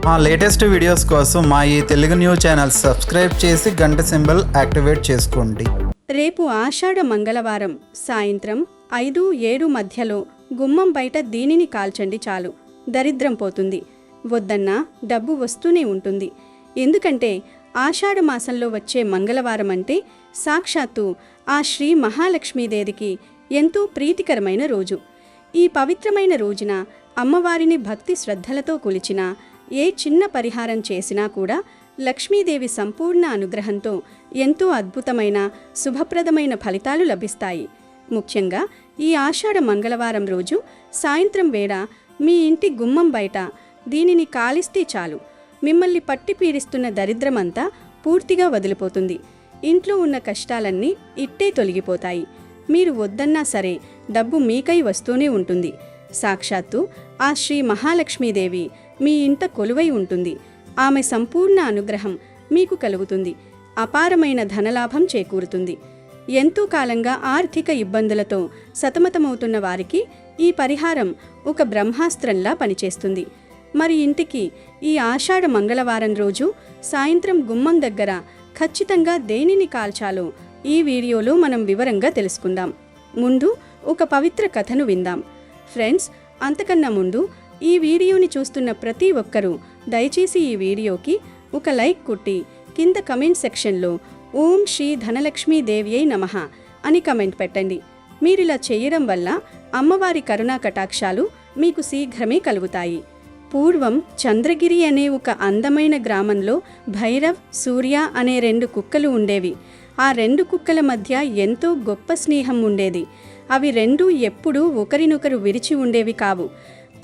మా latest videos కోసం మా ఈ తెలుగు న్యూస్ ఛానల్ సబ్స్క్రైబ్ చేసి గంట సింబల్ యాక్టివేట్ చేసుకోండి. రేపు ఆషాఢ మంగళవారం సాయంత్రం 5-7 మధ్యలో గుమ్మం బయట దీనిని కాల్చండి, చాలు, దరిద్రం పోతుంది. వద్దన్నా డబ్బు వస్తూనే ఉంటుంది. ఎందుకంటే ఆషాఢ మాసంలో వచ్చే మంగళవారం అంటే సాక్షాత్తు ఆ శ్రీ మహాలక్ష్మీదేవికి ఎంతో ప్రీతికరమైన రోజు. ఈ పవిత్రమైన రోజున అమ్మవారిని భక్తి శ్రద్ధలతో కొలిచినా, ఏ చిన్న పరిహారం చేసినా కూడా లక్ష్మీదేవి సంపూర్ణ అనుగ్రహంతో ఎంతో అద్భుతమైన శుభప్రదమైన ఫలితాలు లభిస్తాయి. ముఖ్యంగా ఈ ఆషాఢ మంగళవారం రోజు సాయంత్రం వేళ మీ ఇంటి గుమ్మం బయట దీనిని కాలిస్తే చాలు, మిమ్మల్ని పట్టి పీడిస్తున్న దరిద్రమంతా పూర్తిగా వదిలిపోతుంది. ఇంట్లో ఉన్న కష్టాలన్నీ ఇట్టే తొలగిపోతాయి. మీరు వద్దన్నా సరే డబ్బు మీకై వస్తూనే ఉంటుంది. సాక్షాత్తు ఆ శ్రీ మహాలక్ష్మీదేవి మీ ఇంట కొలువై ఉంటుంది. ఆమె సంపూర్ణ అనుగ్రహం మీకు కలుగుతుంది. అపారమైన ధనలాభం చేకూరుతుంది. ఎంతో కాలంగా ఆర్థిక ఇబ్బందులతో సతమతమవుతున్న వారికి ఈ పరిహారం ఒక బ్రహ్మాస్త్రంలా పనిచేస్తుంది. మరి ఇంటికి ఈ ఆషాఢ మంగళవారం రోజు సాయంత్రం గుమ్మం దగ్గర ఖచ్చితంగా దేనిని కాల్చాలో ఈ వీడియోలో మనం వివరంగా తెలుసుకుందాం. ముందు ఒక పవిత్ర కథను విందాం. ఫ్రెండ్స్, అంతకన్నా ముందు ఈ వీడియోని చూస్తున్న ప్రతి ఒక్కరూ దయచేసి ఈ వీడియోకి ఒక లైక్ కొట్టి కింద కమెంట్ సెక్షన్లో ఓం శ్రీ ధనలక్ష్మీదేవ్యై నమః అని కమెంట్ పెట్టండి. మీరిలా చేయడం వల్ల అమ్మవారి కరుణా కటాక్షాలు మీకు శీఘ్రమే కలుగుతాయి. పూర్వం చంద్రగిరి అనే ఒక అందమైన గ్రామంలో భైరవ్, సూర్య అనే 2 కుక్కలు ఉండేవి. ఆ 2 కుక్కల మధ్య ఎంతో గొప్ప స్నేహం ఉండేది. అవి 2 ఎప్పుడూ ఒకరినొకరు విరిచి ఉండేవి కావు.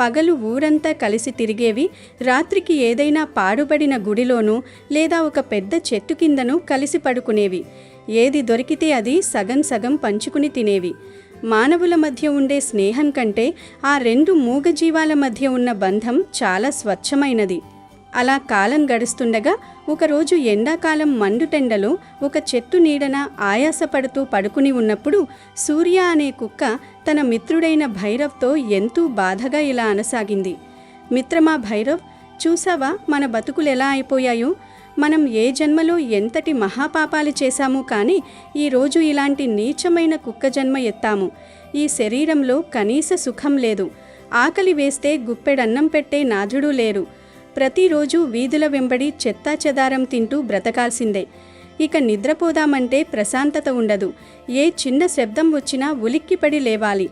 పగలు ఊరంతా కలిసి తిరిగేవి. రాత్రికి ఏదైనా పాడుబడిన గుడిలోనూ లేదా ఒక పెద్ద చెట్టు కిందనూ కలిసి పడుకునేవి. ఏది దొరికితే అది సగం సగం పంచుకుని తినేవి. మానవుల మధ్య ఉండే స్నేహం కంటే ఆ 2 మూగజీవాల మధ్య ఉన్న బంధం చాలా స్వచ్ఛమైనది. అలా కాలం గడుస్తుండగా ఒకరోజు ఎండాకాలం మండుటెండలో ఒక చెట్టు నీడన ఆయాసపడుతూ పడుకుని ఉన్నప్పుడు సూర్య అనే కుక్క తన మిత్రుడైన భైరవ్తో ఎంతో బాధగా ఇలా అనసాగింది. మిత్రమా భైరవ్, చూసావా మన బతుకులు ఎలా అయిపోయాయో? మనం ఏ జన్మలో ఎంతటి మహాపాపాలు చేశాము, కానీ ఈరోజు ఇలాంటి నీచమైన కుక్క జన్మ ఎత్తాము. ఈ శరీరంలో కనీస సుఖం లేదు. ఆకలి వేస్తే గుప్పెడన్నం పెట్టే నాథుడు లేరు. ప్రతిరోజు వీధుల వెంబడి చెత్తా చెదారం తింటూ బ్రతకాల్సిందే. ఇక నిద్రపోదామంటే ప్రశాంతత ఉండదు. ఏ చిన్న శబ్దం వచ్చినా ఉలిక్కిపడి లేవాలి.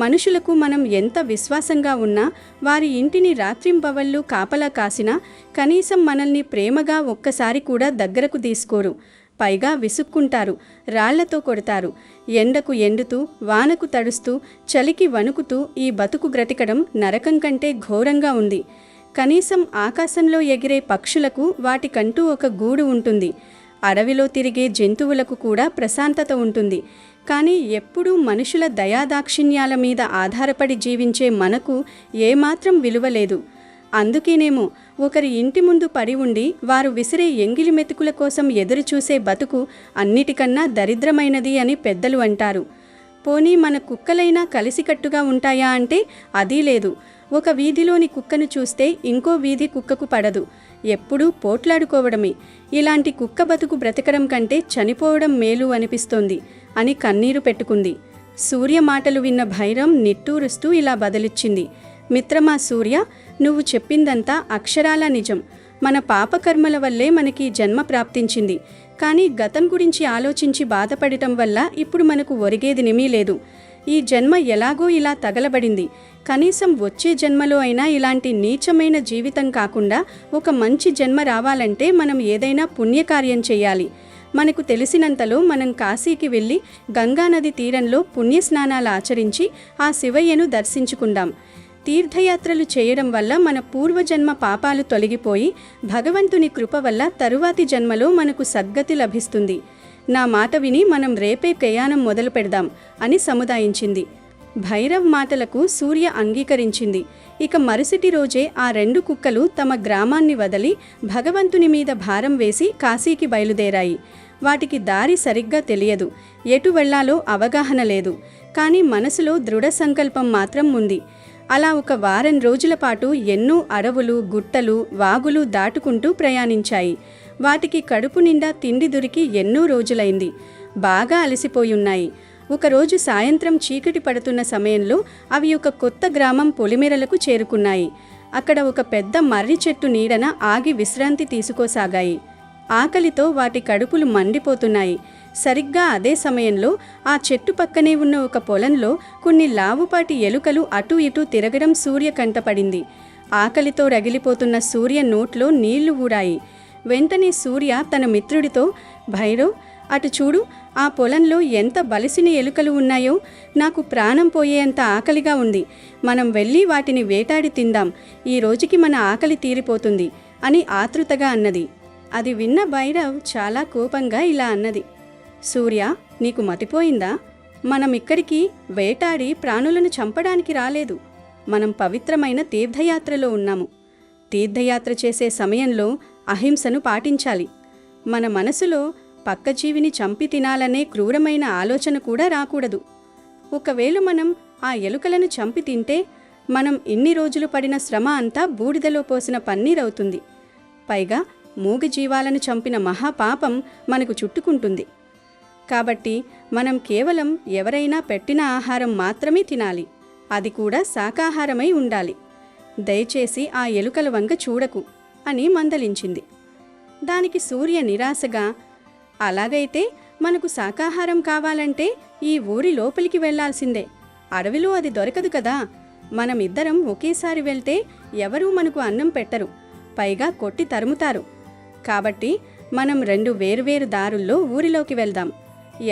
మనుషులకు మనం ఎంత విశ్వాసంగా ఉన్నా, వారి ఇంటిని రాత్రింబవళ్ళు కాపలా కాసినా కనీసం మనల్ని ప్రేమగా ఒక్కసారి కూడా దగ్గరకు తీసుకోరు. పైగా విసుక్కుంటారు, రాళ్లతో కొడతారు. ఎండకు ఎండుతూ, వానకు తడుస్తూ, చలికి వణుకుతూ ఈ బతుకు బ్రతికడం నరకం కంటే ఘోరంగా ఉంది. కనీసం ఆకాశంలో ఎగిరే పక్షులకు వాటికంటూ ఒక గూడు ఉంటుంది. అడవిలో తిరిగే జంతువులకు కూడా ప్రశాంతత ఉంటుంది. కానీ ఎప్పుడూ మనుషుల దయాదాక్షిణ్యాల మీద ఆధారపడి జీవించే మనకు ఏమాత్రం విలువ లేదు. అందుకేనేమో ఒకరి ఇంటి ముందు పడి ఉండి వారు విసిరే ఎంగిలి మెతుకుల కోసం ఎదురుచూసే బతుకు అన్నిటికన్నా దరిద్రమైనది అని పెద్దలు అంటారు. పోనీ మన కుక్కలైనా కలిసికట్టుగా ఉంటాయా అంటే అదీ లేదు. ఒక వీధిలోని కుక్కను చూస్తే ఇంకో వీధి కుక్కకు పడదు. ఎప్పుడూ పోట్లాడుకోవడమే. ఇలాంటి కుక్క బతుకు బ్రతకడం కంటే చనిపోవడం మేలు అనిపిస్తోంది అని కన్నీరు పెట్టుకుంది. సూర్య మాటలు విన్న భైరవ్ నిట్టూరుస్తూ ఇలా బదులిచ్చింది. మిత్రమా సూర్య, నువ్వు చెప్పిందంతా అక్షరాలా నిజం. మన పాపకర్మల వల్లే మనకి జన్మ ప్రాప్తించింది. కానీ గతం గురించి ఆలోచించి బాధపడటం వల్ల ఇప్పుడు మనకు ఒరిగేదినేమీ లేదు. ఈ జన్మ ఎలాగో ఇలా తగలబడింది. కనీసం వచ్చే జన్మలో అయినా ఇలాంటి నీచమైన జీవితం కాకుండా ఒక మంచి జన్మ రావాలంటే మనం ఏదైనా పుణ్యకార్యం చేయాలి. మనకు తెలిసినంతలో మనం కాశీకి వెళ్ళి గంగానది తీరంలో పుణ్యస్నానాలు ఆచరించి ఆ శివయ్యను దర్శించుకుందాం. తీర్థయాత్రలు చేయడం వల్ల మన పూర్వజన్మ పాపాలు తొలగిపోయి భగవంతుని కృప వల్ల తరువాతి జన్మలో మనకు సద్గతి లభిస్తుంది. నా మాట విని మనం రేపే ప్రయాణం మొదలు పెడదాం అని సముదాయించింది. భైరవ్ మాటలకు సూర్య అంగీకరించింది. ఇక మరుసటి రోజే ఆ 2 కుక్కలు తమ గ్రామాన్ని వదిలి భగవంతుని మీద భారం వేసి కాశీకి బయలుదేరాయి. వాటికి దారి సరిగ్గా తెలియదు. ఎటు వెళ్లాలో అవగాహన లేదు. కానీ మనసులో దృఢ సంకల్పం మాత్రం ఉంది. అలా ఒక వారం రోజుల పాటు ఎన్నో అడవులు, గుట్టలు, వాగులు దాటుకుంటూ ప్రయాణించాయి. వాటికి కడుపు నిండా తిండి దొరికి ఎన్నో రోజులైంది. బాగా అలసిపోయున్నాయి. ఒకరోజు సాయంత్రం చీకటి పడుతున్న సమయంలో అవి ఒక కొత్త గ్రామం పొలిమేరలకు చేరుకున్నాయి. అక్కడ ఒక పెద్ద మర్రి చెట్టు నీడన ఆగి విశ్రాంతి తీసుకోసాగాయి. ఆకలితో వాటి కడుపులు మండిపోతున్నాయి. సరిగ్గా అదే సమయంలో ఆ చెట్టు పక్కనే ఉన్న ఒక పొలంలో కొన్ని లావుపాటి ఎలుకలు అటూ ఇటూ తిరగడం సూర్య కంటపడింది. ఆకలితో రగిలిపోతున్న సూర్య నోట్లో నీళ్లు ఊరాయి. వెంటనే సూర్య తన మిత్రుడితో, భైరవ్, అటు చూడు, ఆ పొలంలో ఎంత బలిసిన ఎలుకలు ఉన్నాయో. నాకు ప్రాణం పోయేంత ఆకలిగా ఉంది. మనం వెళ్ళి వాటిని వేటాడి తిందాం. ఈ రోజుకి మన ఆకలి తీరిపోతుంది అని ఆతృతగా అన్నది. అది విన్న భైరవ్ చాలా కోపంగా ఇలా అన్నది, సూర్య, నీకు మతిపోయిందా? మనం ఇక్కడికి వేటాడి ప్రాణులను చంపడానికి రాలేదు. మనం పవిత్రమైన తీర్థయాత్రలో ఉన్నాము. తీర్థయాత్ర చేసే సమయంలో అహింసను పాటించాలి. మన మనసులో పక్క జీవిని చంపి తినాలనే క్రూరమైన ఆలోచన కూడా రాకూడదు. ఒకవేళ మనం ఆ ఎలుకలను చంపి తింటే మనం ఇన్ని రోజులు పడిన శ్రమ అంతా బూడిదలో పోసిన పన్నీరవుతుంది. పైగా మూగజీవాలను చంపిన మహాపాపం మనకు చుట్టుకుంటుంది. కాబట్టి మనం కేవలం ఎవరైనా పెట్టిన ఆహారం మాత్రమే తినాలి. అది కూడా శాకాహారమై ఉండాలి. దయచేసి ఆ ఎలుకల వంక చూడకు అని మందలించింది. దానికి సూర్య నిరాశగా, అలాగైతే మనకు శాకాహారం కావాలంటే ఈ ఊరి లోపలికి వెళ్లాల్సిందే. అడవిలో అది దొరకదు కదా. మనమిద్దరం ఒకేసారి వెళ్తే ఎవరూ మనకు అన్నం పెట్టరు, పైగా కొట్టి తరుముతారు. కాబట్టి మనం 2 వేర్వేరు దారుల్లో ఊరిలోకి వెళ్దాం.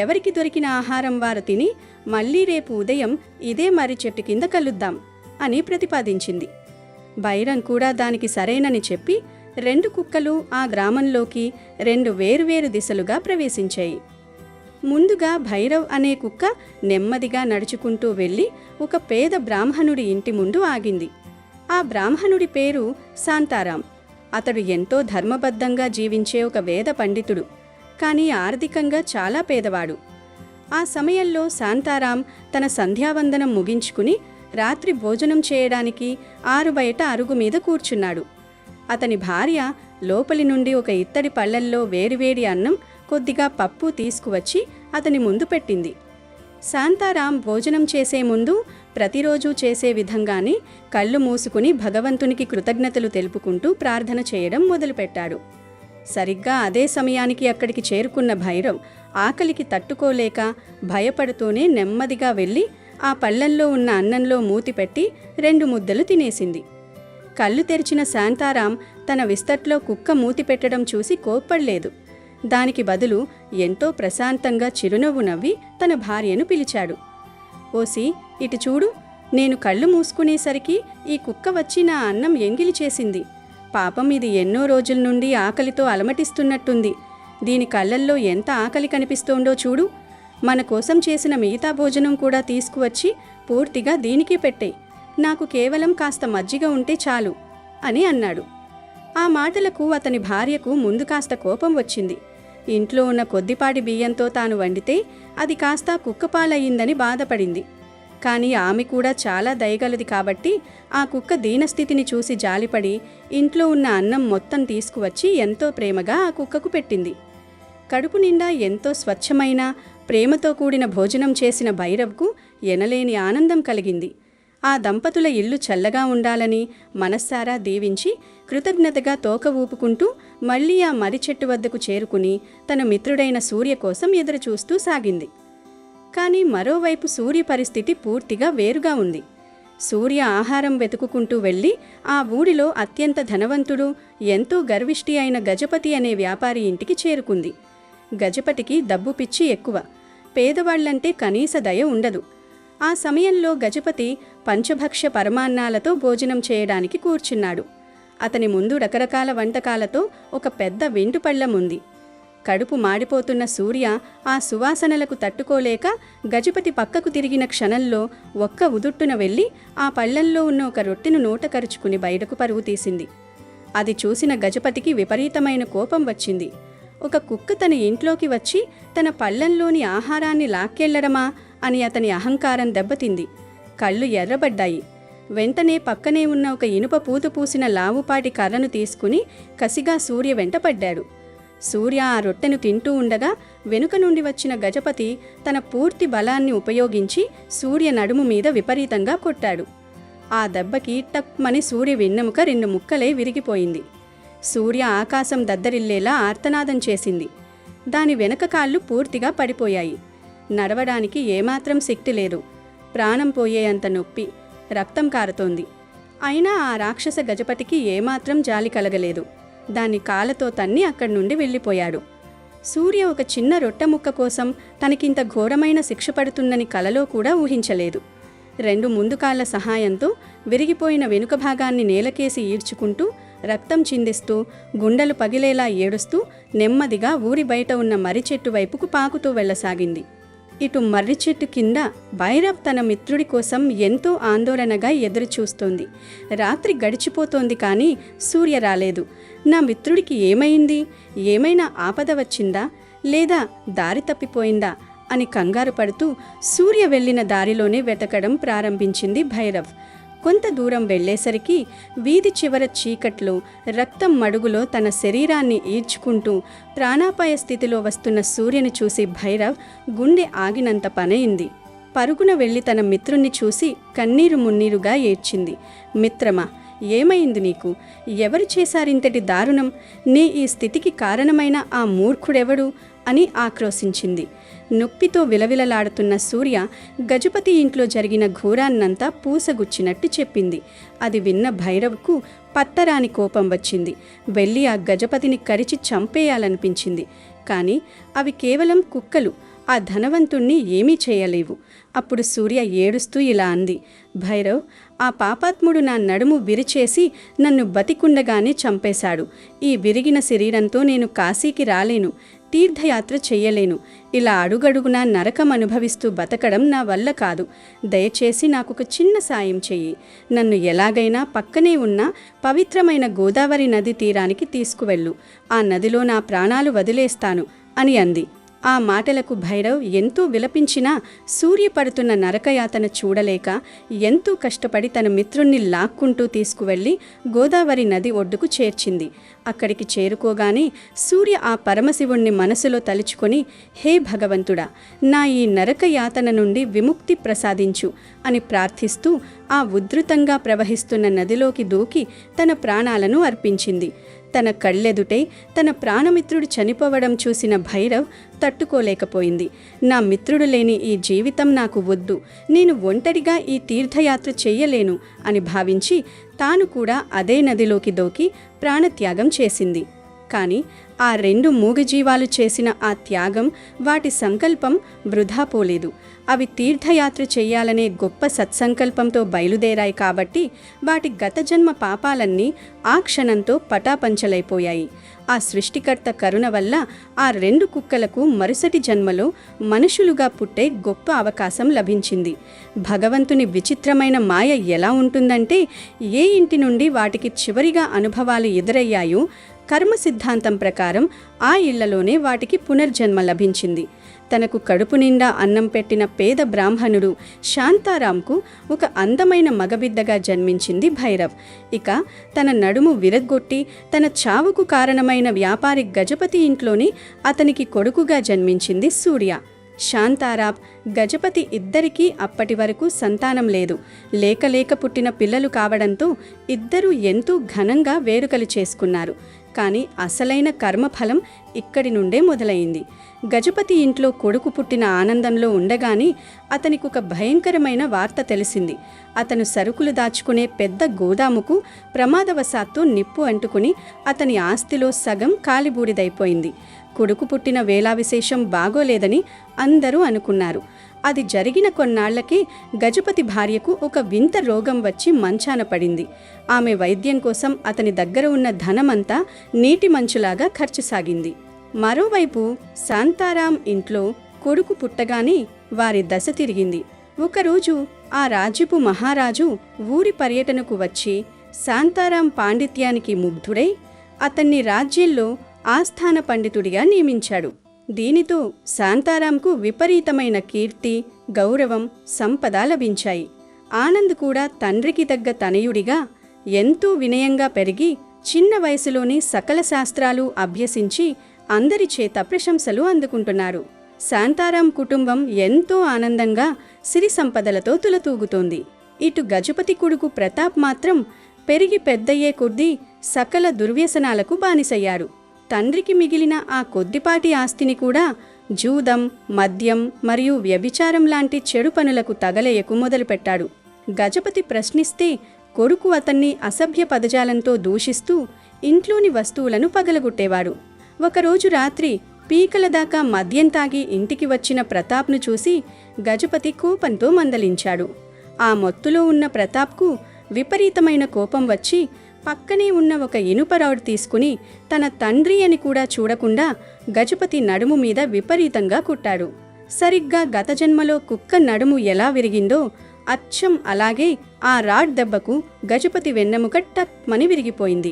ఎవరికి దొరికిన ఆహారం వారు తిని మళ్ళీ రేపు ఉదయం ఇదే మర్రి చెట్టు కింద కలుద్దాం అని ప్రతిపాదించింది. భైరవ్ కూడా దానికి సరేనని చెప్పి 2 కుక్కలు ఆ గ్రామంలోకి 2 వేరువేరు దిశలుగా ప్రవేశించాయి. ముందుగా భైరవ్ అనే కుక్క నెమ్మదిగా నడుచుకుంటూ వెళ్ళి ఒక పేద బ్రాహ్మణుడి ఇంటి ముందు ఆగింది. ఆ బ్రాహ్మణుడి పేరు శాంతారాం. అతడు ఎంతో ధర్మబద్ధంగా జీవించే ఒక వేద పండితుడు, కానీ ఆర్థికంగా చాలా పేదవాడు. ఆ సమయంలో శాంతారాం తన సంధ్యావందనం ముగించుకుని రాత్రి భోజనం చేయడానికి ఆరు బయట అరుగు మీద కూర్చున్నాడు. అతని భార్య లోపలి నుండి ఒక ఇత్తడి పళ్ళల్లో వేడివేడి అన్నం, కొద్దిగా పప్పు తీసుకువచ్చి అతని ముందు పెట్టింది. శాంతారాం భోజనం చేసే ముందు ప్రతిరోజు చేసే విధంగానే కళ్ళు మూసుకుని భగవంతునికి కృతజ్ఞతలు తెలుపుకుంటూ ప్రార్థన చేయడం మొదలుపెట్టాడు. సరిగ్గా అదే సమయానికి అక్కడికి చేరుకున్న భైరవ్ ఆకలికి తట్టుకోలేక భయపడుతూనే నెమ్మదిగా వెళ్ళి ఆ పళ్ళల్లో ఉన్న అన్నంలో మూతి పెట్టి 2 ముద్దలు తినేసింది. కళ్ళు తెరిచిన శాంతారాం తన విస్తట్లో కుక్క మూతి పెట్టడం చూసి కోప్పడలేదు. దానికి బదులు ఎంతో ప్రశాంతంగా చిరునవ్వు నవ్వి తన భార్యను పిలిచాడు. ఓసి, ఇటు చూడు, నేను కళ్ళు మూసుకునేసరికి ఈ కుక్క వచ్చి నా అన్నం ఎంగిలి చేసింది. పాపం, ఇది ఎన్నో రోజుల నుండి ఆకలితో అలమటిస్తున్నట్టుంది. దీని కళ్ళల్లో ఎంత ఆకలి కనిపిస్తోందో చూడు. మన కోసం చేసిన మిగతా భోజనం కూడా తీసుకువచ్చి పూర్తిగా దీనికే పెట్టే. నాకు కేవలం కాస్త మజ్జిగ ఉంటే చాలు అని అన్నాడు. ఆ మాటలకు అతని భార్యకు ముందు కాస్త కోపం వచ్చింది. ఇంట్లో ఉన్న కొద్దిపాటి బియ్యంతో తాను వండితే అది కాస్త కుక్కపాలయ్యిందని బాధపడింది. కానీ ఆమె కూడా చాలా దయగలది కాబట్టి ఆ కుక్క దీనస్థితిని చూసి జాలిపడి ఇంట్లో ఉన్న అన్నం మొత్తం తీసుకువచ్చి ఎంతో ప్రేమగా ఆ కుక్కకు పెట్టింది. కడుపు నిండా ఎంతో స్వచ్ఛమైన ప్రేమతో కూడిన భోజనం చేసిన భైరవ్కు ఎనలేని ఆనందం కలిగింది. ఆ దంపతుల ఇల్లు చల్లగా ఉండాలని మనస్సారా దీవించి కృతజ్ఞతగా తోక ఊపుకుంటూ మళ్లీ ఆ మర్రి చెట్టు వద్దకు చేరుకుని తన మిత్రుడైన సూర్య కోసం ఎదురుచూస్తూ సాగింది. కానీ మరోవైపు సూర్య పరిస్థితి పూర్తిగా వేరుగా ఉంది. సూర్య ఆహారం వెతుకుకుంటూ వెళ్ళి ఆ ఊడిలో అత్యంత ధనవంతుడు, ఎంతో గర్విష్టి అయిన గజపతి అనే వ్యాపారి ఇంటికి చేరుకుంది. గజపతికి డబ్బు పిచ్చి ఎక్కువ. పేదవాళ్లంటే కనీస దయ ఉండదు. ఆ సమయంలో గజపతి పంచభక్ష్య పరమాన్నాలతో భోజనం చేయడానికి కూర్చున్నాడు. అతని ముందు రకరకాల వంటకాలతో ఒక పెద్ద వెంటుపళ్ళం ఉంది. కడుపు మాడిపోతున్న సూర్య ఆ సువాసనలకు తట్టుకోలేక గజపతి పక్కకు తిరిగిన క్షణంలో ఒక్క ఉదుట్టున వెళ్ళి ఆ పళ్ళల్లో ఉన్న ఒక రొట్టెను నోట కరుచుకుని బయటకు పరుగు తీసింది. అది చూసిన గజపతికి విపరీతమైన కోపం వచ్చింది. ఒక కుక్క తన ఇంట్లోకి వచ్చి తన పళ్ళంలోని ఆహారాన్ని లాక్కెళ్లడమా అని అతని అహంకారం దెబ్బతింది. కళ్ళు ఎర్రబడ్డాయి. వెంటనే పక్కనే ఉన్న ఒక ఇనుప పూత పూసిన లావుపాటి కర్రను తీసుకుని కసిగా సూర్య వెంట పడ్డాడు. సూర్య ఆ రొట్టెను తింటూ ఉండగా వెనుక నుండి వచ్చిన గజపతి తన పూర్తి బలాన్ని ఉపయోగించి సూర్య నడుము మీద విపరీతంగా కొట్టాడు. ఆ దెబ్బకి టక్మని సూర్య వెన్నెముక 2 ముక్కలై విరిగిపోయింది. సూర్య ఆకాశం దద్దరిల్లేలా ఆర్తనాదం చేసింది. దాని వెనక కాళ్ళు పూర్తిగా పడిపోయాయి. నడవడానికి ఏమాత్రం శక్తి లేదు. ప్రాణం పోయేంత నొప్పి, రక్తం కారుతోంది. అయినా ఆ రాక్షస గజపతికి ఏమాత్రం జాలి కలగలేదు. దాన్ని కాళ్ళతో తన్ని అక్కడి నుండి వెళ్ళిపోయాడు. సూర్య ఒక చిన్న రొట్టె ముక్క కోసం తనకింత ఘోరమైన శిక్ష పడుతుందని కలలో కూడా ఊహించలేదు. 2 ముందు కాళ్ల సహాయంతో విరిగిపోయిన వెనుక భాగాన్ని నేలకేసి ఈడ్చుకుంటూ, రక్తం చిందిస్తూ, గుండెలు పగిలేలా ఏడుస్తూ నెమ్మదిగా ఊరి బయట ఉన్న మర్రి చెట్టు వైపుకు పాకుతూ వెళ్ళసాగింది. ఇటు మర్రి చెట్టు కింద భైరవ్ తన మిత్రుడి కోసం ఎంతో ఆందోళనగా ఎదురుచూస్తోంది. రాత్రి గడిచిపోతోంది కానీ సూర్య రాలేదు. నా మిత్రుడికి ఏమైంది? ఏమైనా ఆపద వచ్చిందా? లేదా దారి తప్పిపోయిందా అని కంగారు పడుతూ సూర్య వెళ్ళిన దారిలోనే వెతకడం ప్రారంభించింది భైరవ్. కొంత దూరం వెళ్ళేసరికి వీధి చివర చీకట్లో రక్తం మడుగులో తన శరీరాన్ని ఈడ్చుకుంటూ ప్రాణాపాయ స్థితిలో వస్తున్న సూర్యని చూసి భైరవ్ గుండె ఆగినంత పనయింది. పరుగున వెళ్ళి తన మిత్రుణ్ణి చూసి కన్నీరు మున్నీరుగా ఏడ్చింది. మిత్రమా, ఏమైంది నీకు? ఎవరు చేశారింతటి దారుణం? నీ ఈ స్థితికి కారణమైన ఆ మూర్ఖుడెవడు అని ఆక్రోశించింది. నొప్పితో విలవిలలాడుతున్న సూర్య గజపతి ఇంట్లో జరిగిన ఘోరాన్నంతా పూసగుచ్చినట్టు చెప్పింది. అది విన్న భైరవ్కు పట్టరాని కోపం వచ్చింది. వెళ్ళి ఆ గజపతిని కరిచి చంపేయాలనిపించింది. కానీ అవి కేవలం కుక్కలు. ఆ ధనవంతుణ్ణి ఏమీ చేయలేవు. అప్పుడు సూర్య ఏడుస్తూ ఇలా అంది, భైరవ్, ఆ పాపాత్ముడు నా నడుము విరిచేసి నన్ను బతికుండగానే చంపేశాడు. ఈ విరిగిన శరీరంతో నేను కాశీకి రాలేను, తీర్థయాత్ర చెయ్యలేను. ఇలా అడుగడుగునా నరకం అనుభవిస్తూ బతకడం నా వల్ల కాదు. దయచేసి నాకొక చిన్న సాయం చెయ్యి. నన్ను ఎలాగైనా పక్కనే ఉన్న పవిత్రమైన గోదావరి నది తీరానికి తీసుకువెళ్ళు. ఆ నదిలో నా ప్రాణాలు వదిలేస్తాను అని అంది. ఆ మాటలకు భైరవ్ ఎంతో విలపించినా సూర్య పడుతున్న నరకయాతన చూడలేక ఎంతో కష్టపడి తన మిత్రుణ్ణి లాక్కుంటూ తీసుకువెళ్ళి గోదావరి నది ఒడ్డుకు చేర్చింది. అక్కడికి చేరుకోగానే సూర్య ఆ పరమశివుణ్ణి మనసులో తలుచుకొని, హే భగవంతుడా, నా ఈ నరకయాతన నుండి విముక్తి ప్రసాదించు అని ప్రార్థిస్తూ ఆ ఉధృతంగా ప్రవహిస్తున్న నదిలోకి దూకి తన ప్రాణాలను అర్పించింది. తన కళ్ళెదుటే తన ప్రాణమిత్రుడు చనిపోవడం చూసిన భైరవ్ తట్టుకోలేకపోయింది. నా మిత్రుడు లేని ఈ జీవితం నాకు వద్దు, నేను ఒంటరిగా ఈ తీర్థయాత్ర చెయ్యలేను అని భావించి తాను కూడా అదే నదిలోకి దూకి ప్రాణత్యాగం చేసింది. కానీ ఆ 2 మూగజీవాలు చేసిన ఆ త్యాగం, వాటి సంకల్పం వృధా పోలేదు. అవి తీర్థయాత్ర చెయ్యాలనే గొప్ప సత్సంకల్పంతో బయలుదేరాయి కాబట్టి వాటి గత జన్మ పాపాలన్నీ ఆ క్షణంతో పటాపంచలైపోయాయి. ఆ సృష్టికర్త కరుణ వల్ల ఆ 2 కుక్కలకు మరుసటి జన్మలో మనుషులుగా పుట్టే గొప్ప అవకాశం లభించింది. భగవంతుని విచిత్రమైన మాయ ఎలా ఉంటుందంటే, ఏ ఇంటి నుండి వాటికి చివరిగా అనుభవాలు ఎదురయ్యాయో కర్మ సిద్ధాంతం ప్రకారం ఆ ఇళ్లలోనే వాటికి పునర్జన్మ లభించింది. తనకు కడుపు నిండా అన్నం పెట్టిన పేద బ్రాహ్మణుడు శాంతారాంకు ఒక అందమైన మగబిడ్డగా జన్మించింది భైరవ్. ఇక తన నడుము విరగ్గొట్టి తన చావుకు కారణమైన వ్యాపారి గజపతి ఇంట్లోనే అతనికి కొడుకుగా జన్మించింది సూర్య. శాంతారాం, గజపతి ఇద్దరికీ అప్పటి వరకు సంతానం లేదు. లేక పుట్టిన పిల్లలు కావడంతో ఇద్దరూ ఎంతో ఘనంగా వేడుకలు చేసుకున్నారు. కానీ అసలైన కర్మఫలం ఇక్కడి నుండే మొదలైంది. గజపతి ఇంట్లో కొడుకు పుట్టిన ఆనందంలో ఉండగానే అతనికి ఒక భయంకరమైన వార్త తెలిసింది. అతను సరుకులు దాచుకునే పెద్ద గోదాముకు ప్రమాదవశాత్తు నిప్పు అంటుకుని అతని ఆస్తిలో సగం కాలిబూడిదైపోయింది. కొడుకు పుట్టిన వేళా విశేషం బాగోలేదని అందరూ అనుకున్నారు. అది జరిగిన కొన్నాళ్లకే గజపతి భార్యకు ఒక వింత రోగం వచ్చి మంచాన పడింది. ఆమె వైద్యం కోసం అతని దగ్గర ఉన్న ధనమంతా నీటి మంచులాగా ఖర్చు సాగింది. మరోవైపు శాంతారాం ఇంట్లో కొడుకు పుట్టగానే వారి దశ తిరిగింది. ఒకరోజు ఆ రాజ్యపు మహారాజు ఊరి పర్యటనకు వచ్చి శాంతారాం పాండిత్యానికి ముగ్ధుడై అతన్ని రాజ్యంలో ఆస్థాన పండితుడిగా నియమించాడు. దీనితో శాంతారాంకు విపరీతమైన కీర్తి, గౌరవం, సంపద లభించాయి. ఆనంద్ కూడా తండ్రికి తగ్గ తనయుడిగా ఎంతో వినయంగా పెరిగి చిన్న వయసులోనే సకల శాస్త్రాలు అభ్యసించి అందరి చేత ప్రశంసలు అందుకుంటున్నారు. శాంతారాం కుటుంబం ఎంతో ఆనందంగా సిరి సంపదలతో తులతూగుతోంది. ఇటు గజపతి కొడుకు ప్రతాప్ మాత్రం పెరిగి పెద్దయ్యే కొద్దీ సకల దుర్వ్యసనాలకు బానిసయ్యారు. తండ్రికి మిగిలిన ఆ కొద్దిపాటి ఆస్తిని కూడా జూదం, మద్యం మరియు వ్యభిచారం లాంటి చెడు పనులకు తగలేయకు మొదలుపెట్టాడు. గజపతి ప్రశ్నిస్తే కొడుకు అతన్ని అసభ్య పదజాలంతో దూషిస్తూ ఇంట్లోని వస్తువులను పగలగొట్టేవాడు. ఒకరోజు రాత్రి పీకల దాకా మద్యం తాగి ఇంటికి వచ్చిన ప్రతాప్ను చూసి గజపతి కోపంతో మందలించాడు. ఆ మొత్తులో ఉన్న ప్రతాప్కు విపరీతమైన కోపం వచ్చి పక్కనే ఉన్న ఒక ఇనుప రాడ్ తీసుకుని తన తండ్రి అని కూడా చూడకుండా గజపతి నడుము మీద విపరీతంగా కుట్టాడు. సరిగ్గా గత జన్మలో కుక్క నడుము ఎలా విరిగిందో అచ్చం అలాగే ఆ రాడ్ దెబ్బకు గజపతి వెన్నెముక టక్మని విరిగిపోయింది.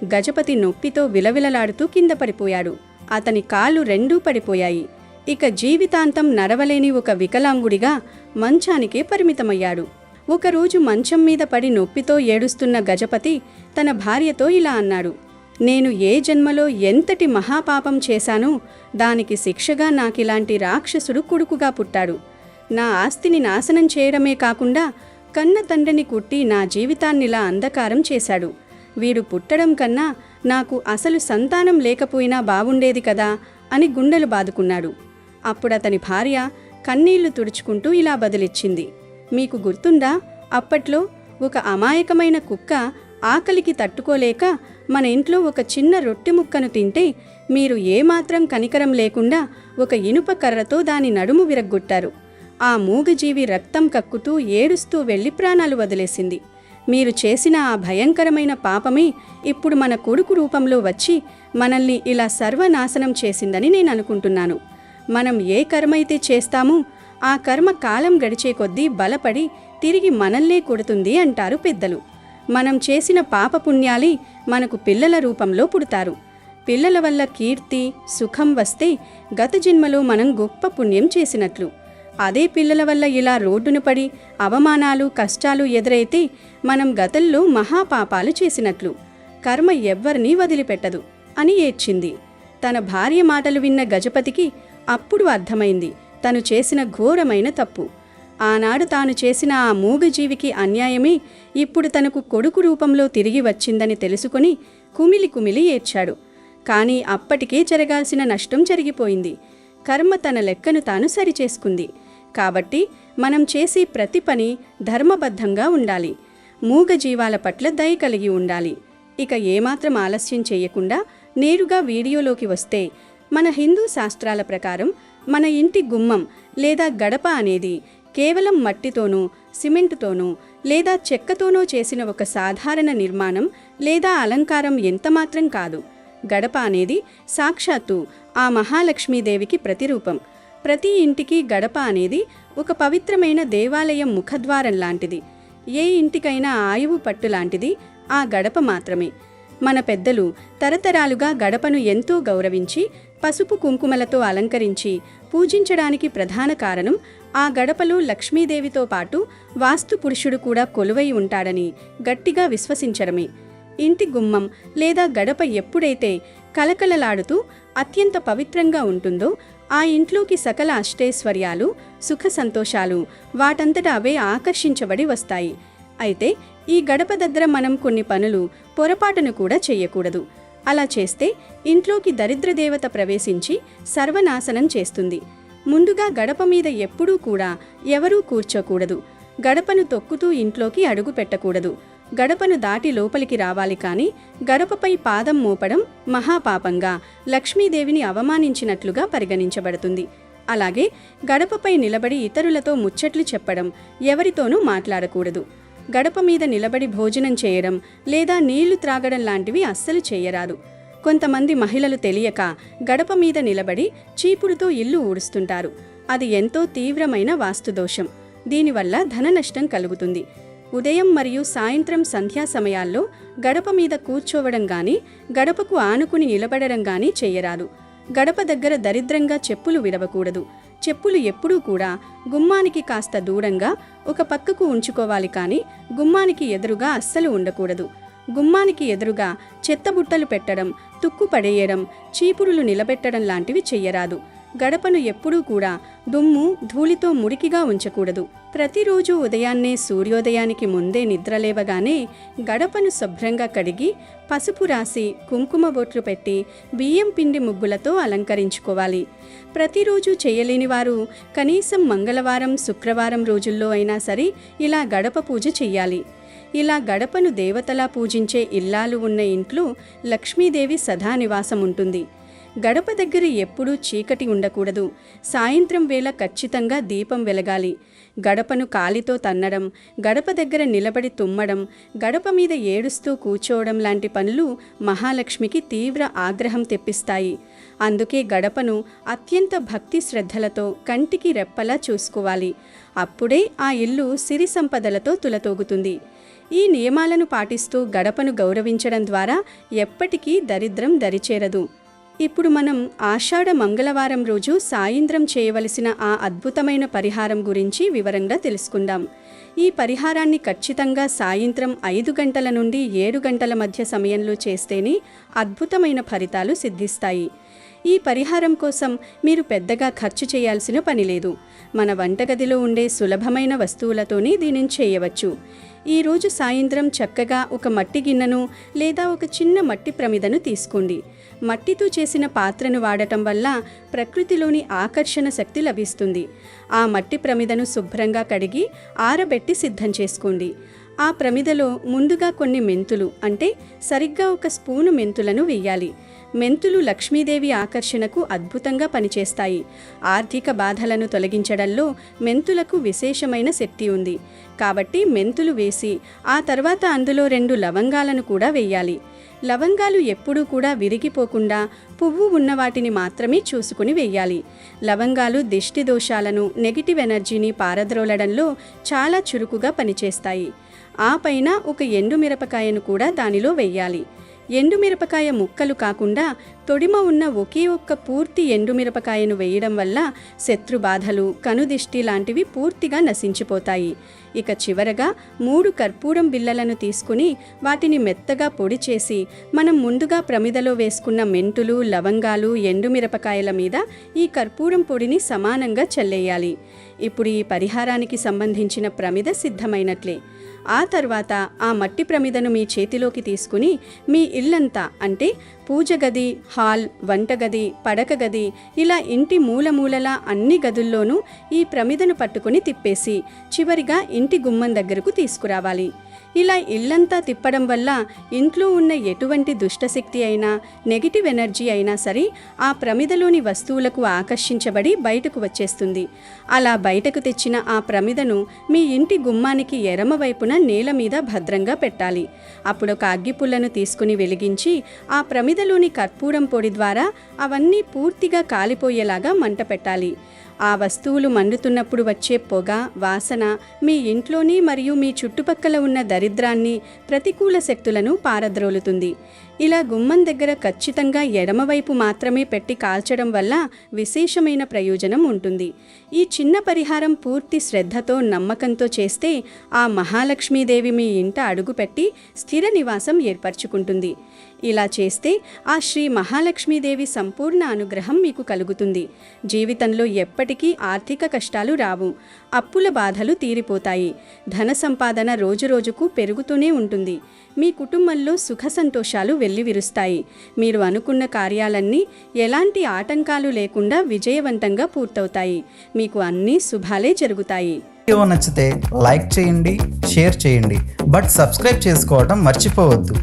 గజపతి నొప్పితో విలవిలలాడుతూ కింద పడిపోయాడు. అతని కాళ్ళు రెండూ పడిపోయాయి. ఇక జీవితాంతం నడవలేని ఒక వికలాంగుడిగా మంచానికే పరిమితమయ్యాడు. ఒకరోజు మంచం మీద పడి నొప్పితో ఏడుస్తున్న గజపతి తన భార్యతో ఇలా అన్నాడు: నేను ఏ జన్మలో ఎంతటి మహాపాపం చేశానో దానికి శిక్షగా నాకిలాంటి రాక్షసుడు కొడుకుగా పుట్టాడు. నా ఆస్తిని నాశనం చేయడమే కాకుండా కన్న తండ్రిని కుట్టి నా జీవితాన్నిలా అంధకారం చేశాడు. వీడు పుట్టడం కన్నా నాకు అసలు సంతానం లేకపోయినా బావుండేది కదా అని గుండెలు బాదుకున్నాడు. అప్పుడతని భార్య కన్నీళ్లు తుడుచుకుంటూ ఇలా బదులిచ్చింది: మీకు గుర్తుందా, అప్పట్లో ఒక అమాయకమైన కుక్క ఆకలికి తట్టుకోలేక మన ఇంట్లో ఒక చిన్న రొట్టె ముక్కను తింటే మీరు ఏమాత్రం కనికరం లేకుండా ఒక ఇనుప కర్రతో దాని నడుము విరగ్గొట్టారు. ఆ మూగజీవి రక్తం కక్కుతూ ఏడుస్తూ వెళ్లి ప్రాణాలు వదిలేసింది. మీరు చేసిన ఆ భయంకరమైన పాపమే ఇప్పుడు మన కొడుకు రూపంలో వచ్చి మనల్ని ఇలా సర్వనాశనం చేసిందని నేను అనుకుంటున్నాను. మనం ఏ కర్మైతే చేస్తామో ఆ కర్మ కాలం గడిచే కొద్దీ బలపడి తిరిగి మనల్నే కొడుతుంది అంటారు పెద్దలు. మనం చేసిన పాపపుణ్యాలే మనకు పిల్లల రూపంలో పుడతారు. పిల్లల వల్ల కీర్తి, సుఖం వస్తే గత జన్మలో మనం గొప్ప పుణ్యం చేసినట్లు. అదే పిల్లల వల్ల ఇలా రోడ్డున పడి అవమానాలు, కష్టాలు ఎదురైతే మనం గతంలో మహాపాపాలు చేసినట్లు. కర్మ ఎవ్వరినీ వదిలిపెట్టదు అని ఏడ్చింది. తన భార్య మాటలు విన్న గజపతికి అప్పుడు అర్థమైంది తను చేసిన ఘోరమైన తప్పు. ఆనాడు తాను చేసిన ఆ మూగజీవికి అన్యాయమే ఇప్పుడు తనకు కొడుకు రూపంలో తిరిగి వచ్చిందని తెలుసుకుని కుమిలి కుమిలి ఏడ్చాడు. కానీ అప్పటికే జరగాల్సిన నష్టం జరిగిపోయింది. కర్మ తన లెక్కను తాను సరిచేసుకుంది. కాబట్టి మనం చేసే ప్రతి పని ధర్మబద్ధంగా ఉండాలి. మూగజీవాల పట్ల దయ కలిగి ఉండాలి. ఇక ఏమాత్రం ఆలస్యం చేయకుండా నేరుగా వీడియోలోకి వస్తే, మన హిందూ శాస్త్రాల ప్రకారం మన ఇంటి గుమ్మం లేదా గడప అనేది కేవలం మట్టితోనూ, సిమెంటుతోనూ లేదా చెక్కతోనో చేసిన ఒక సాధారణ నిర్మాణం లేదా అలంకారం ఎంతమాత్రం కాదు. గడప అనేది సాక్షాత్తు ఆ మహాలక్ష్మీదేవికి ప్రతిరూపం. ప్రతి ఇంటికి గడప అనేది ఒక పవిత్రమైన దేవాలయం ముఖద్వారం లాంటిది. ఏ ఇంటికైనా ఆయువు పట్టు లాంటిది ఆ గడప మాత్రమే. మన పెద్దలు తరతరాలుగా గడపను ఎంతో గౌరవించి పసుపు కుంకుమలతో అలంకరించి పూజించడానికి ప్రధాన కారణం ఆ గడపలో లక్ష్మీదేవితో పాటు వాస్తు పురుషుడు కూడా కొలువై ఉంటాడని గట్టిగా విశ్వసించడమే. ఇంటి గుమ్మం లేదా గడప ఎప్పుడైతే కలకలలాడుతూ అత్యంత పవిత్రంగా ఉంటుందో ఆ ఇంట్లోకి సకల అష్టైశ్వర్యాలు, సుఖ సంతోషాలు వాటంతట అవే ఆకర్షించబడి వస్తాయి. అయితే ఈ గడప దగ్గర మనం కొన్ని పనులు పొరపాటును కూడా చెయ్యకూడదు. అలా చేస్తే ఇంట్లోకి దరిద్రదేవత ప్రవేశించి సర్వనాశనం చేస్తుంది. ముందుగా గడప మీద ఎప్పుడూ కూడా ఎవరూ కూర్చోకూడదు. గడపను తొక్కుతూ ఇంట్లోకి అడుగు పెట్టకూడదు. గడపను దాటి లోపలికి రావాలి కానీ గడపపై పాదం మోపడం మహాపాపంగా, లక్ష్మీదేవిని అవమానించినట్లుగా పరిగణించబడుతుంది. అలాగే గడపపై నిలబడి ఇతరులతో ముచ్చట్లు చెప్పడం, ఎవరితోనూ మాట్లాడకూడదు. గడప మీద నిలబడి భోజనం చేయడం లేదా నీళ్లు త్రాగడం లాంటివి అస్సలు చేయరాదు. కొంతమంది మహిళలు తెలియక గడప మీద నిలబడి చీపురుతో ఇల్లు ఊడుస్తుంటారు. అది ఎంతో తీవ్రమైన వాస్తుదోషం. దీనివల్ల ధన నష్టం కలుగుతుంది. ఉదయం మరియు సాయంత్రం సంధ్యా సమయాల్లో గడప మీద కూర్చోవడం గాని, గడపకు ఆనుకుని నిలబడడం గాని చెయ్యరాదు. గడప దగ్గర దరిద్రంగా చెప్పులు విడవకూడదు. చెప్పులు ఎప్పుడూ కూడా గుమ్మానికి కాస్త దూరంగా ఒక పక్కకు ఉంచుకోవాలి, కానీ గుమ్మానికి ఎదురుగా అస్సలు ఉండకూడదు. గుమ్మానికి ఎదురుగా చెత్తబుట్టలు పెట్టడం, తుక్కు పడేయడం, చీపురులు నిలబెట్టడం లాంటివి చెయ్యరాదు. గడపను ఎప్పుడూ కూడా దుమ్ము, ధూళితో మురికిగా ఉంచకూడదు. ప్రతిరోజు ఉదయాన్నే సూర్యోదయానికి ముందే నిద్రలేవగానే గడపను శుభ్రంగా కడిగి పసుపు రాసి కుంకుమ బొట్లు పెట్టి బియ్యం పిండి ముగ్గులతో అలంకరించుకోవాలి. ప్రతిరోజు చేయలేని వారు కనీసం మంగళవారం, శుక్రవారం రోజుల్లో అయినా సరే ఇలా గడప పూజ చెయ్యాలి. ఇలా గడపను దేవతలా పూజించే ఇల్లాలు ఉన్న ఇంట్లో లక్ష్మీదేవి సదా నివాసం ఉంటుంది. గడప దగ్గర ఎప్పుడూ చీకటి ఉండకూడదు. సాయంత్రం వేళ ఖచ్చితంగా దీపం వెలగాలి. గడపను కాలితో తన్నడం, గడప దగ్గర నిలబడి తుమ్మడం, గడప మీద ఏడుస్తూ కూర్చోవడం లాంటి పనులు మహాలక్ష్మికి తీవ్ర ఆగ్రహం తెప్పిస్తాయి. అందుకే గడపను అత్యంత భక్తి శ్రద్ధలతో కంటికి రెప్పలా చూసుకోవాలి. అప్పుడే ఆ ఇల్లు సిరి సంపదలతో తులతూగుతుంది. ఈ నియమాలను పాటిస్తూ గడపను గౌరవించడం ద్వారా ఎప్పటికీ దరిద్రం దరిచేరదు. ఇప్పుడు మనం ఆషాఢ మంగళవారం రోజు సాయంత్రం చేయవలసిన ఆ అద్భుతమైన పరిహారం గురించి వివరంగా తెలుసుకుందాం. ఈ పరిహారాన్ని ఖచ్చితంగా సాయంత్రం 5 గంటల నుండి 7 గంటల మధ్య సమయంలో చేస్తేనే అద్భుతమైన ఫలితాలు సిద్ధిస్తాయి. ఈ పరిహారం కోసం మీరు పెద్దగా ఖర్చు చేయాల్సిన పని లేదు. మన వంటగదిలో ఉండే సులభమైన వస్తువులతోనే దీనిని చేయవచ్చు. ఈరోజు సాయంత్రం చక్కగా ఒక మట్టి గిన్నెను లేదా ఒక చిన్న మట్టి ప్రమిదను తీసుకోండి. మట్టితో చేసిన పాత్రను వాడటం వల్ల ప్రకృతిలోని ఆకర్షణ శక్తి లభిస్తుంది. ఆ మట్టి ప్రమిదను శుభ్రంగా కడిగి ఆరబెట్టి సిద్ధం చేసుకోండి. ఆ ప్రమిదలో ముందుగా కొన్ని మెంతులు, అంటే సరిగ్గా 1 స్పూను మెంతులను వేయాలి. మెంతులు లక్ష్మీదేవి ఆకర్షణకు అద్భుతంగా పనిచేస్తాయి. ఆర్థిక బాధలను తొలగించడంలో మెంతులకు విశేషమైన శక్తి ఉంది. కాబట్టి మెంతులు వేసి ఆ తర్వాత అందులో 2 లవంగాలను కూడా వేయాలి. లవంగాలు ఎప్పుడూ కూడా విరిగిపోకుండా పువ్వు ఉన్న వాటిని మాత్రమే చూసుకుని వేయాలి. లవంగాలు దిష్టి దోషాలను, నెగిటివ్ ఎనర్జీని పారద్రోలడంలో చాలా చురుకుగా పనిచేస్తాయి. ఆ పైన 1 ఎండుమిరపకాయను కూడా దానిలో వెయ్యాలి. ఎండుమిరపకాయ ముక్కలు కాకుండా తొడిమ ఉన్న ఒకే ఒక్క పూర్తి ఎండుమిరపకాయను వేయడం వల్ల శత్రుబాధలు, కనుదిష్టి లాంటివి పూర్తిగా నశించిపోతాయి. ఇక చివరగా 3 కర్పూరం బిళ్ళలను తీసుకుని వాటిని మెత్తగా పొడి చేసి మనం ముందుగా ప్రమిదలో వేసుకున్న మెంతులు, లవంగాలు, ఎండుమిరపకాయల మీద ఈ కర్పూరం పొడిని సమానంగా చల్లేయాలి. ఇప్పుడు ఈ పరిహారానికి సంబంధించిన ప్రమిద సిద్ధమైనట్లే. ఆ తర్వాత ఆ మట్టి ప్రమిదను మీ చేతిలోకి తీసుకుని మీ ఇల్లంతా, అంటే పూజ గది, హాల్, వంటగది, పడక గది, ఇలా ఇంటి మూలమూలలా అన్ని గదుల్లోనూ ఈ ప్రమిదను పట్టుకుని తిప్పేసి చివరిగా ఇంటి గుమ్మం దగ్గరకు తీసుకురావాలి. ఇలా ఇల్లంతా తిప్పడం వల్ల ఇంట్లో ఉన్న ఎటువంటి దుష్టశక్తి అయినా, నెగిటివ్ ఎనర్జీ అయినా సరే ఆ ప్రమిదలోని వస్తువులకు ఆకర్షించబడి బయటకు వచ్చేస్తుంది. అలా బయటకు తెచ్చిన ఆ ప్రమిదను మీ ఇంటి గుమ్మానికి ఎడమ వైపున నేల మీద భద్రంగా పెట్టాలి. అప్పుడు ఒక అగ్గిపుల్లను తీసుకుని వెలిగించి ఆ ప్రమిదలోని కర్పూరం పొడి ద్వారా అవన్నీ పూర్తిగా కాలిపోయేలాగా మంట పెట్టాలి. ఆ వస్తువులు మండుతున్నప్పుడు వచ్చే పొగ, వాసన మీ ఇంట్లోని మరియు మీ చుట్టుపక్కల ఉన్న దరిద్రాన్ని, ప్రతికూల శక్తులను పారద్రోలుతుంది. ఇలా గుమ్మం దగ్గర ఖచ్చితంగా ఎడమవైపు మాత్రమే పెట్టి కాల్చడం వల్ల విశేషమైన ప్రయోజనం ఉంటుంది. ఈ చిన్న పరిహారం పూర్తి శ్రద్ధతో, నమ్మకంతో చేస్తే ఆ మహాలక్ష్మీదేవి మీ ఇంట అడుగుపెట్టి స్థిర నివాసం ఏర్పరచుకుంటుంది. ఇలా చేస్తే ఆ శ్రీ మహాలక్ష్మీదేవి సంపూర్ణ అనుగ్రహం మీకు కలుగుతుంది. జీవితంలో ఎప్పటికీ ఆర్థిక కష్టాలు రావు. అప్పుల బాధలు తీరిపోతాయి. ధన సంపాదన రోజురోజుకు పెరుగుతూనే ఉంటుంది. మీ కుటుంబంలో సుఖ సంతోషాలు వెల్లివిరుస్తాయి. మీరు అనుకున్న కార్యాలన్నీ ఎలాంటి ఆటంకాలు లేకుండా విజయవంతంగా పూర్తవుతాయి. మీకు అన్నీ శుభాలే జరుగుతాయి. వీడియో నచ్చితే లైక్ చేయండి, షేర్ చేయండి, బట్ సబ్స్క్రైబ్ చేసుకోవడం మర్చిపోవద్దు.